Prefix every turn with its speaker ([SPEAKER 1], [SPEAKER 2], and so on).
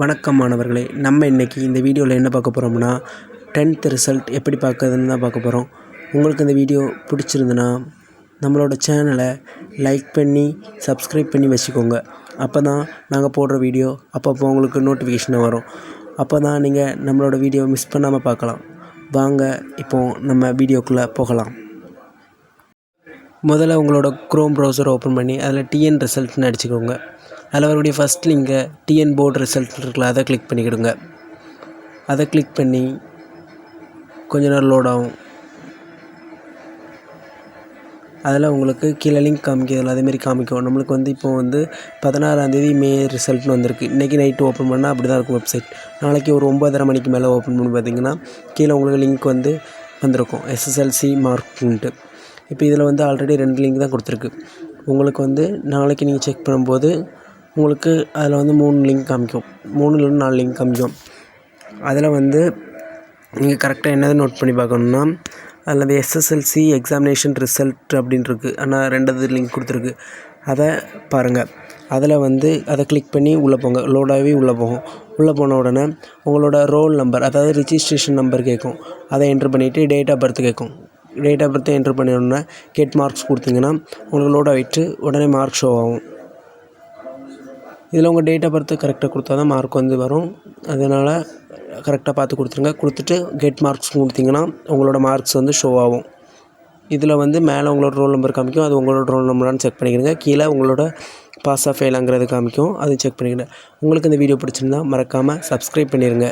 [SPEAKER 1] வணக்கம் மாணவர்களே, நம்ம இன்றைக்கி இந்த வீடியோவில் என்ன பார்க்க போகிறோம்னா 10th ரிசல்ட் எப்படி பார்க்குறதுன்னு தான் பார்க்க போகிறோம். உங்களுக்கு இந்த வீடியோ பிடிச்சிருந்துன்னா நம்மளோட சேனலை லைக் பண்ணி சப்ஸ்கிரைப் பண்ணி வச்சுக்கோங்க. அப்போ தான் நாங்கள் போடுற வீடியோ அப்பப்போ உங்களுக்கு நோட்டிஃபிகேஷன் வரும். அப்போ தான் நீங்கள் நம்மளோட வீடியோ மிஸ் பண்ணாமல் பார்க்கலாம். வாங்க இப்போது நம்ம வீடியோக்குள்ளே போகலாம். முதல்ல உங்களோட க்ரோம் ப்ரௌசர் ஓப்பன் பண்ணி அதில் டிஎன் ரிசல்ட்னு அடிச்சுக்கோங்க. அதில் அவருடைய ஃபஸ்ட் லிங்கை டிஎன் போர்டு ரிசல்ட் இருக்குல்ல, அதை கிளிக் பண்ணிக்கிடுங்க. அதை கிளிக் பண்ணி கொஞ்ச நேரம் லோட் ஆகும். அதில் உங்களுக்கு கீழே லிங்க் காமிக்கிறதில்ல, அதேமாரி காமிக்கும். நம்மளுக்கு இப்போது 16ஆம் மே ரிசல்ட்னு வந்திருக்கு. இன்றைக்கி நைட்டு ஓப்பன் பண்ணால் அப்படி தான் இருக்கும் வெப்சைட். நாளைக்கு ஒரு 9:30 மணிக்கு மேலே ஓப்பன் பண்ணி பார்த்திங்கன்னா கீழே உங்களுக்கு லிங்க் வந்திருக்கும் எஸ்எஸ்எல்சி மார்க்குன்ட்டு. இப்போ இதில் ஆல்ரெடி 2 லிங்க் தான் கொடுத்துருக்கு. உங்களுக்கு நாளைக்கு நீங்கள் செக் பண்ணும்போது உங்களுக்கு அதில் 3 லிங்க் காமிக்கும், 3 இல்லைன்னா 4 லிங்க் காமிக்கும். அதில் நீங்கள் கரெக்டாக என்னது நோட் பண்ணி பார்க்கணுன்னா அதில் எஸ்எஸ்எல்சி எக்ஸாமினேஷன் ரிசல்ட் அப்படின்ட்டுருக்கு. ஆனால் 2வது லிங்க் கொடுத்துருக்கு, அதை பாருங்கள். அதில் அதை கிளிக் பண்ணி உள்ளே போங்க. லோடாகவே உள்ளே போகும். உள்ளே போன உடனே உங்களோட ரோல் நம்பர், அதாவது ரிஜிஸ்ட்ரேஷன் நம்பர் கேட்கும். அதை என்ட்ரு பண்ணிவிட்டு டேட் ஆஃப் பர்த் கேட்கும். டேட் ஆஃப் பர்த்தை என்ட்ரு பண்ணிடணுன்னா கெட் மார்க்ஸ் கொடுத்தீங்கன்னா உங்களுக்கு லோட் ஆகிட்டு உடனே மார்க் ஷோ ஆகும். இதில் உங்கள் டேட் ஆஃப் பர்த்து கரெக்டாக கொடுத்தா தான் மார்க் வரும். அதனால் கரெக்டாக பார்த்து கொடுத்துருங்க. கொடுத்துட்டு கெட் மார்க்ஸ் கொடுத்தீங்கன்னா உங்களோட மார்க்ஸ் ஷோ ஆகும். இதில் மேலே உங்களோட ரோல் நம்பர் காமிக்கும். அது உங்களோட ரோல் நம்பரானு செக் பண்ணிக்கிறங்க. கீழே உங்களோட பாஸ் ஆஃப் ஃபெயிலாங்கிறது காமிக்கும். அதை செக் பண்ணிக்கிறேன். உங்களுக்கு இந்த வீடியோ பிடிச்சிருந்தா மறக்காமல் சப்ஸ்கிரைப் பண்ணிடுங்க.